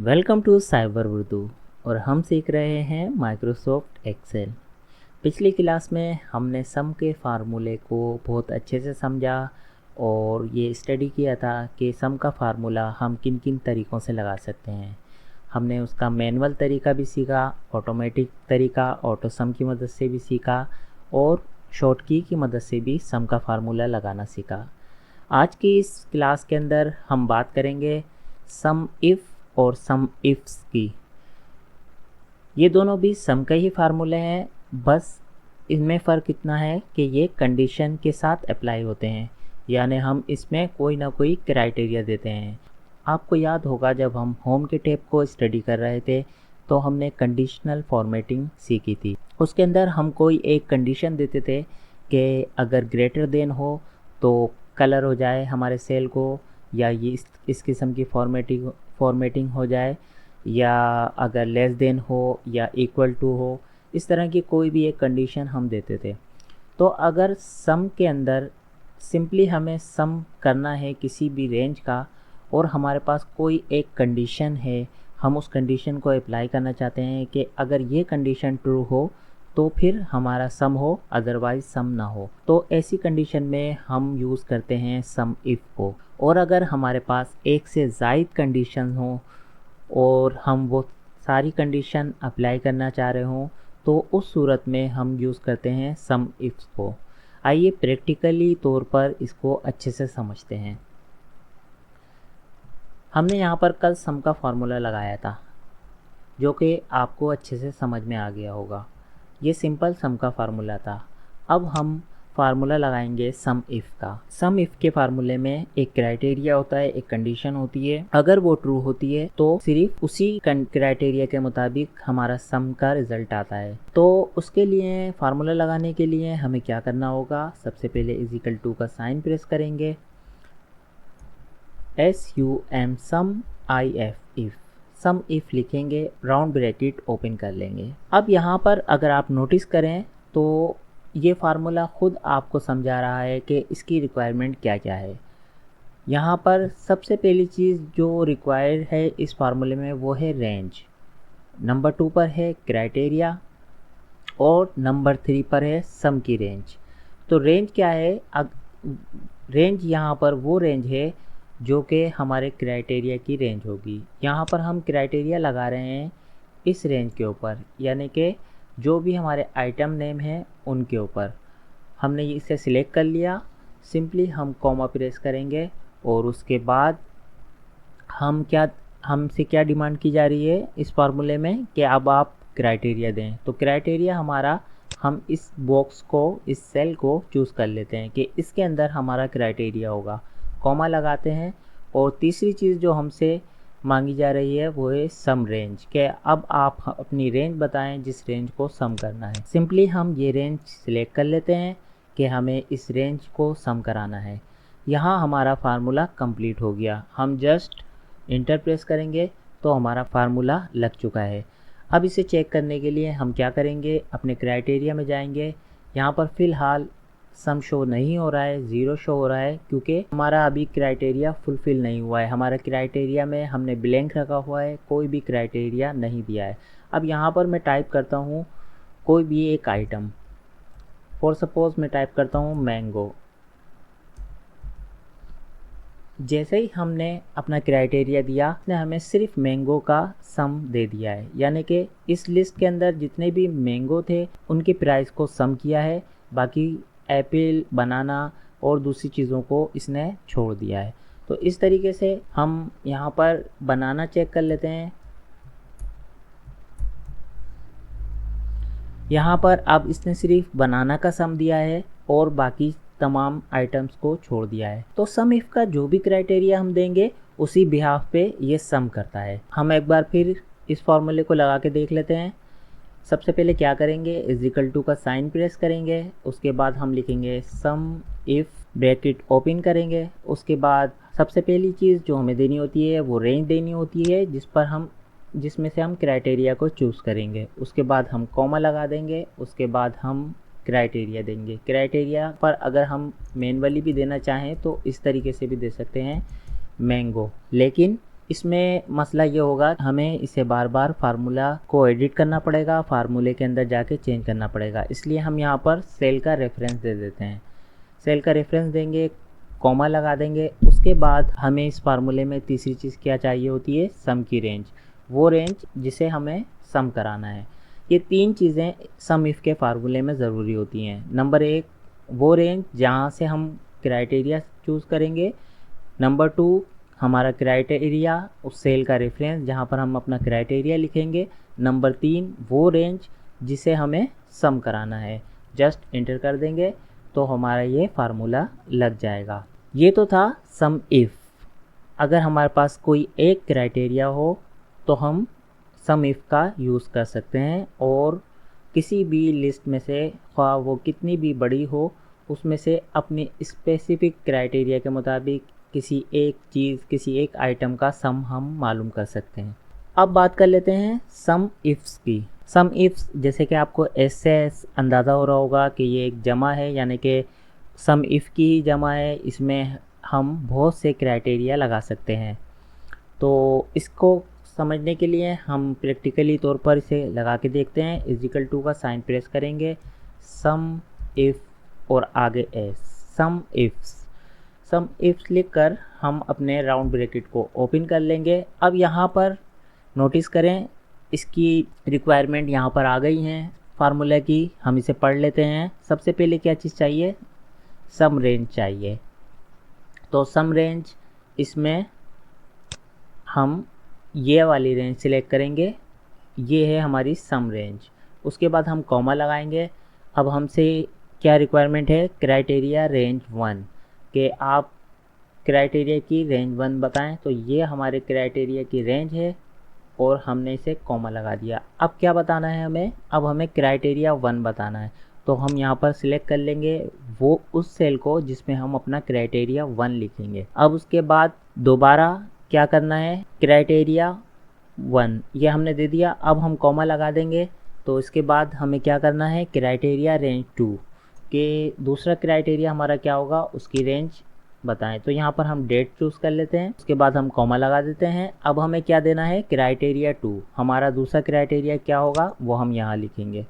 Welcome to cyber Urdu और हम सीख रहे हैं माइक्रोसॉफ्ट एक्सेल। पिछली क्लास में हमने सम के फार्मूले को बहुत अच्छे से समझा और ये स्टडी किया था कि सम का फार्मूला हम किन किन तरीक़ों से लगा सकते हैं। हमने उसका मैनुअल तरीका भी सीखा, ऑटोमेटिक तरीका ऑटो सम की मदद से भी सीखा और शॉर्ट की मदद से भी सम का फार्मूला लगाना सीखा। आज की इस क्लास के अंदर हम बात करेंगे सम इफ़ और सम इफ्स की। ये दोनों भी सम का ही फार्मूले हैं, बस इनमें फ़र्क इतना है कि ये कंडीशन के साथ अप्लाई होते हैं, यानी हम इसमें कोई ना कोई क्राइटेरिया देते हैं। आपको याद होगा जब हम होम के टैब को स्टडी कर रहे थे तो हमने कंडीशनल फॉर्मेटिंग सीखी थी। उसके अंदर हम कोई एक कंडीशन देते थे कि अगर ग्रेटर देन हो तो कलर हो जाए हमारे सेल को, या ये इस किस्म की फॉर्मेटिंग हो जाए, या अगर लेस देन हो या इक्वल टू हो, इस तरह की कोई भी एक कंडीशन हम देते थे। तो अगर सम के अंदर सिंपली हमें सम करना है किसी भी रेंज का और हमारे पास कोई एक कंडीशन है, हम उस कंडीशन को अप्लाई करना चाहते हैं कि अगर ये कंडीशन ट्रू हो तो फिर हमारा सम हो, अदरवाइज सम ना हो, तो ऐसी कंडीशन में हम यूज़ करते हैं सम इफ़ को। और अगर हमारे पास एक से ज़ायद कंडीशन हो और हम वो सारी कंडीशन अप्लाई करना चाह रहे हों तो उस सूरत में हम यूज़ करते हैं सम इफ्स को। आइए प्रैक्टिकली तौर पर इसको अच्छे से समझते हैं। हमने यहाँ पर कल सम का फार्मूला लगाया था जो कि आपको अच्छे से समझ में आ गया होगा। ये सिंपल सम का फार्मूला था। अब हम फार्मूला लगाएंगे सम इफ़ का। सम इफ़ के फार्मूले में एक क्राइटेरिया होता है, एक कंडीशन होती है। अगर वो ट्रू होती है तो सिर्फ उसी क्राइटेरिया के मुताबिक हमारा सम का रिजल्ट आता है। तो उसके लिए फार्मूला लगाने के लिए हमें क्या करना होगा, सबसे पहले इज इक्वल टू का साइन प्रेस करेंगे, SUM sum IF if, sum if लिखेंगे, राउंड ब्रैकेट ओपन कर लेंगे। अब यहाँ पर अगर आप नोटिस करें तो ये फार्मूला खुद आपको समझा रहा है कि इसकी रिक्वायरमेंट क्या क्या है। यहाँ पर सबसे पहली चीज़ जो रिक्वायर्ड है इस फार्मूले में वो है रेंज, नंबर 2 पर है क्राइटेरिया और नंबर 3 पर है सम की रेंज। तो रेंज क्या है? रेंज यहाँ पर वो रेंज है जो कि हमारे क्राइटेरिया की रेंज होगी। यहाँ पर हम क्राइटेरिया लगा रहे हैं इस रेंज के ऊपर, यानी कि जो भी हमारे आइटम नेम है उनके ऊपर। हमने इसे सिलेक्ट कर लिया, सिंपली हम कॉमा प्रेस करेंगे और उसके बाद हमसे क्या डिमांड की जा रही है इस फार्मूले में कि अब आप क्राइटेरिया दें। तो क्राइटेरिया हमारा, हम इस बॉक्स को, इस सेल को चूज़ कर लेते हैं कि इसके अंदर हमारा क्राइटेरिया होगा, कॉमा लगाते हैं। और तीसरी चीज़ जो हमसे मांगी जा रही है वो है सम रेंज, कि अब आप अपनी रेंज बताएं जिस रेंज को सम करना है। सिंपली हम ये रेंज सिलेक्ट कर लेते हैं कि हमें इस रेंज को सम कराना है। यहाँ हमारा फार्मूला कंप्लीट हो गया। हम जस्ट इंटर प्रेस करेंगे तो हमारा फार्मूला लग चुका है। अब इसे चेक करने के लिए हम क्या करेंगे, अपने क्राइटेरिया में जाएंगे। यहाँ पर फ़िलहाल सम शो नहीं हो रहा है, ज़ीरो शो हो रहा है क्योंकि हमारा अभी क्राइटेरिया फुलफ़िल नहीं हुआ है। हमारा क्राइटेरिया में हमने ब्लैंक रखा हुआ है, कोई भी क्राइटेरिया नहीं दिया है। अब यहाँ पर मैं टाइप करता हूँ कोई भी एक आइटम, फॉर सपोज़ मैं टाइप करता हूँ मैंगो। जैसे ही हमने अपना क्राइटेरिया दिया, उसने हमें सिर्फ मैंगो का सम दे दिया है, यानी कि इस लिस्ट के अंदर जितने भी मैंगो थे उनकी प्राइस को सम किया है, बाकी एप्पल, बनाना और दूसरी चीज़ों को इसने छोड़ दिया है। तो इस तरीके से हम यहाँ पर बनाना चेक कर लेते हैं। यहाँ पर अब इसने सिर्फ बनाना का सम दिया है और बाकी तमाम आइटम्स को छोड़ दिया है। तो सम इफ़ का जो भी क्राइटेरिया हम देंगे उसी बिहाफ पे ये सम करता है। हम एक बार फिर इस फॉर्मूले को लगा के देख लेते हैं। सबसे पहले क्या करेंगे, इज इक्वल टू का साइन प्रेस करेंगे, उसके बाद हम लिखेंगे सम इफ़, ब्रैकेट ओपन करेंगे। उसके बाद सबसे पहली चीज़ जो हमें देनी होती है वो रेंज देनी होती है जिसमें से हम क्राइटेरिया को चूज़ करेंगे। उसके बाद हम कॉमा लगा देंगे, उसके बाद हम क्राइटेरिया देंगे। क्राइटेरिया पर अगर हम मैनुअली भी देना चाहें तो इस तरीके से भी दे सकते हैं मैंगो, लेकिन इसमें मसला ये होगा, हमें इसे बार बार फार्मूला को एडिट करना पड़ेगा, फार्मूले के अंदर जाके चेंज करना पड़ेगा। इसलिए हम यहाँ पर सेल का रेफरेंस दे देते हैं। सेल का रेफरेंस देंगे, कॉमा लगा देंगे। उसके बाद हमें इस फार्मूले में तीसरी चीज़ क्या चाहिए होती है, सम की रेंज, वो रेंज जिसे हमें सम कराना है। ये 3 चीज़ें सम इफ़ के फार्मूले में ज़रूरी होती हैं। नंबर 1 वो रेंज जहाँ से हम क्राइटेरिया चूज़ करेंगे। नंबर 2 हमारा क्राइटेरिया, उस सेल का रेफरेंस जहाँ पर हम अपना क्राइटेरिया लिखेंगे। नंबर 3 वो रेंज जिसे हमें सम कराना है। जस्ट इंटर कर देंगे तो हमारा ये फार्मूला लग जाएगा। ये तो था सम इफ़। अगर हमारे पास कोई एक क्राइटेरिया हो तो हम सम इफ़ का यूज़ कर सकते हैं और किसी भी लिस्ट में से, ख्वाह वो कितनी भी बड़ी हो, उसमें से अपनी स्पेसिफिक क्राइटेरिया के मुताबिक किसी एक चीज़, किसी एक आइटम का सम हम मालूम कर सकते हैं। अब बात कर लेते हैं सम इफ़्स की। सम इफ़्स जैसे कि आपको ऐसे अंदाज़ा हो रहा होगा कि ये एक जमा है, यानी कि सम इफ़ की ही जमा है। इसमें हम बहुत से क्राइटेरिया लगा सकते हैं। तो इसको समझने के लिए हम प्रैक्टिकली तौर पर इसे लगा के देखते हैं। इक्वल टू का साइन प्रेस करेंगे, सम इफ़ और आगे एस, सम इफ़्स। सम इफ़्स लिखकर हम अपने राउंड ब्रैकेट को ओपन कर लेंगे। अब यहाँ पर नोटिस करें, इसकी रिक्वायरमेंट यहाँ पर आ गई हैं फार्मूला की। हम इसे पढ़ लेते हैं। सबसे पहले क्या चीज़ चाहिए, सम रेंज चाहिए। तो सम रेंज, इसमें हम ये वाली रेंज सिलेक्ट करेंगे, ये है हमारी सम रेंज। उसके बाद हम कॉमा लगाएंगे। अब हमसे क्या रिक्वायरमेंट है, क्राइटेरिया रेंज 1, कि आप क्राइटेरिया की रेंज 1 बताएं। तो ये हमारे क्राइटेरिया की रेंज है और हमने इसे कॉमा लगा दिया। अब क्या बताना है हमें, अब हमें क्राइटेरिया 1 बताना है। तो हम यहाँ पर सिलेक्ट कर लेंगे वो उस सेल को जिसमें हम अपना क्राइटेरिया 1 लिखेंगे। अब उसके बाद दोबारा क्या करना है, क्राइटेरिया 1 ये हमने दे दिया। अब हम कॉमा लगा देंगे। तो इसके बाद हमें क्या करना है, क्राइटेरिया रेंज 2 के दूसरा क्राइटेरिया हमारा क्या होगा, उसकी रेंज बताएं। तो यहाँ पर हम डेट चूज़ कर लेते हैं। उसके बाद हम कॉमा लगा देते हैं। अब हमें क्या देना है, क्राइटेरिया 2, हमारा दूसरा क्राइटेरिया क्या होगा वो हम यहाँ लिखेंगे।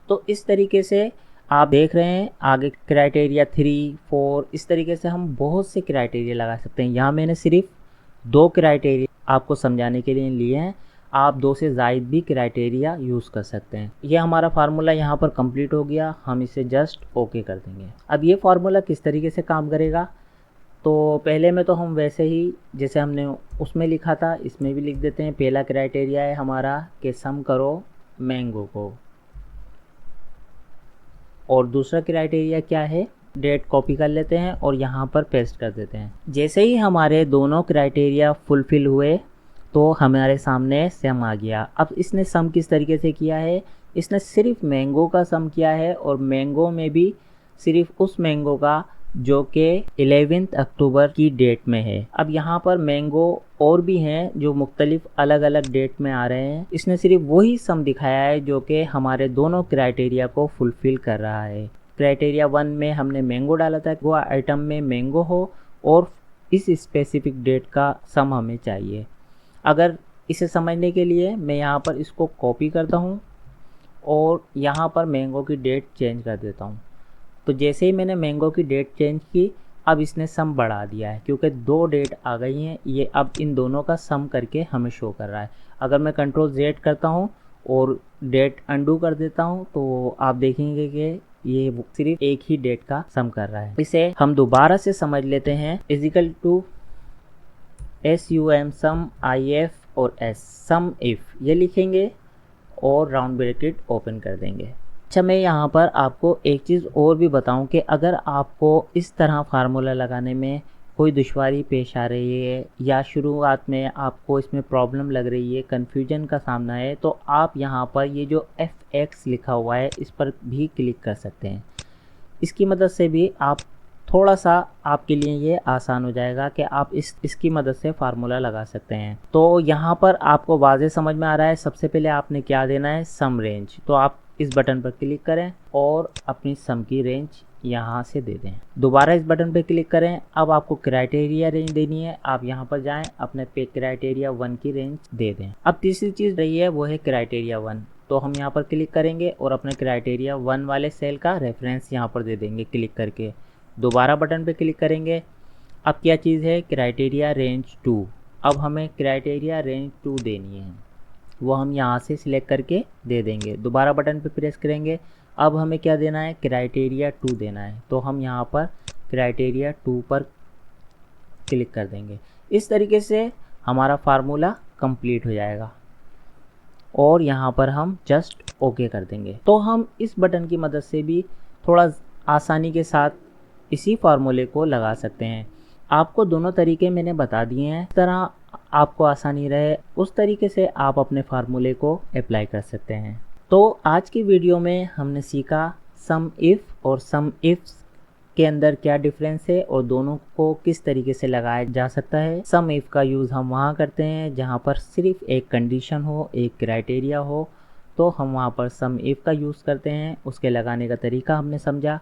तो इस तरीके से आप देख रहे हैं आगे क्राइटेरिया 3, 4, इस तरीके से हम बहुत से क्राइटेरिया लगा सकते हैं। यहाँ मैंने सिर्फ 2 क्राइटेरिया आपको समझाने के लिए लिए हैं। आप 2 से ज़ायद भी क्राइटेरिया यूज़ कर सकते हैं। ये हमारा फार्मूला यहाँ पर कंप्लीट हो गया। हम इसे जस्ट ओके कर देंगे। अब ये फार्मूला किस तरीके से काम करेगा, तो पहले में तो हम वैसे ही जैसे हमने उसमें लिखा था इसमें भी लिख देते हैं। पहला क्राइटेरिया है हमारा कि सम करो मैंगो को, और दूसरा क्राइटेरिया क्या है, डेट कॉपी कर लेते हैं और यहाँ पर पेस्ट कर देते हैं। जैसे ही हमारे दोनों क्राइटेरिया फुलफ़िल हुए तो हमारे सामने सम आ गया। अब इसने सम किस तरीके से किया है, इसने सिर्फ मैंगो का सम किया है, और मैंगो में भी सिर्फ उस मैंगो का जो कि 11 अक्टूबर की डेट में है। अब यहाँ पर मैंगो और भी हैं जो मुख्तलिफ अलग अलग डेट में आ रहे हैं। इसने सिर्फ वही सम दिखाया है जो कि हमारे दोनों क्राइटेरिया को फुलफ़िल कर रहा है। क्राइटेरिया 1 में हमने मैंगो डाला था, वो आइटम में मैंगो हो और इस स्पेसिफिक डेट का सम हमें चाहिए। अगर इसे समझने के लिए मैं यहाँ पर इसको कॉपी करता हूँ और यहाँ पर मैंगो की डेट चेंज कर देता हूँ। तो जैसे ही मैंने मैंगो की डेट चेंज की, अब इसने सम बढ़ा दिया है क्योंकि 2 डेट आ गई हैं। ये अब इन दोनों का सम करके हमें शो कर रहा है। अगर मैं कंट्रोल Z करता हूँ और डेट अंडू कर देता हूँ तो आप देखेंगे कि ये सिर्फ एक ही डेट का सम कर रहा है। इसे हम दोबारा से समझ लेते हैं। Equal to SUM sum IF और S सम इफ़ ये लिखेंगे और राउंड ब्रैकेट ओपन कर देंगे। अच्छा, मैं यहाँ पर आपको एक चीज़ और भी बताऊँ कि अगर आपको इस तरह फार्मूला लगाने में कोई दुश्वारी पेश आ रही है या शुरुआत में आपको इसमें प्रॉब्लम लग रही है, कन्फ्यूजन का सामना है, तो आप यहाँ पर ये जो FX लिखा हुआ है इस पर भी क्लिक कर सकते हैं। इसकी मदद से भी आप थोड़ा सा आपके लिए ये आसान हो जाएगा कि आप इसकी मदद से फार्मूला लगा सकते हैं। तो यहाँ पर आपको वाज़े समझ में आ रहा है। सबसे पहले आपने क्या देना है, सम रेंज। तो आप इस बटन पर क्लिक करें और अपनी सम की रेंज यहाँ से दे दें। दोबारा इस बटन पे क्लिक करें। अब आपको क्राइटेरिया रेंज देनी है। आप यहाँ पर जाएं, अपने पे क्राइटेरिया 1 की रेंज दे दें। अब तीसरी चीज़ रही है वो है क्राइटेरिया 1। तो हम यहाँ पर क्लिक करेंगे और अपने क्राइटेरिया 1 वाले सेल का रेफरेंस यहाँ पर दे देंगे क्लिक करके। दोबारा बटन पे क्लिक करेंगे। अब क्या चीज़ है, क्राइटेरिया रेंज 2। अब हमें क्राइटेरिया रेंज 2 देनी है, वो हम यहाँ से सिलेक्ट करके दे देंगे। दोबारा बटन पे प्रेस करेंगे। अब हमें क्या देना है, क्राइटेरिया 2 देना है। तो हम यहाँ पर क्राइटेरिया 2 पर क्लिक कर देंगे। इस तरीके से हमारा फार्मूला कंप्लीट हो जाएगा और यहाँ पर हम जस्ट ओके कर देंगे। तो हम इस बटन की मदद से भी थोड़ा आसानी के साथ इसी फार्मूले को लगा सकते हैं। आपको दोनों तरीके मैंने बता दिए हैं। इस तरह आपको आसानी रहे उस तरीके से आप अपने फार्मूले को अप्लाई कर सकते हैं। तो आज की वीडियो में हमने सीखा सम इफ़ और सम इफ्स के अंदर क्या डिफरेंस है और दोनों को किस तरीके से लगाया जा सकता है। सम इफ़ का यूज़ हम वहाँ करते हैं जहाँ पर सिर्फ एक कंडीशन हो, एक क्राइटेरिया हो, तो हम वहाँ पर सम इफ़ का यूज़ करते हैं। उसके लगाने का तरीका हमने समझा।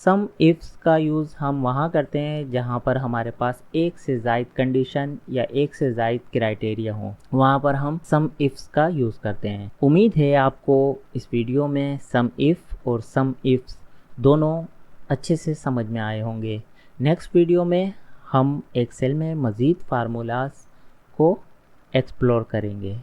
सम इफ्स का यूज़ हम वहाँ करते हैं जहाँ पर हमारे पास एक से ज़ायद कंडीशन या एक से ज़ायद क्राइटेरिया हो, वहाँ पर हम सम इफ्स का यूज़ करते हैं। उम्मीद है आपको इस वीडियो में सम इफ़ और सम इफ्स दोनों अच्छे से समझ में आए होंगे। नेक्स्ट वीडियो में हम एक्सेल में मज़ीद फार्मूलाज को एक्सप्लोर करेंगे।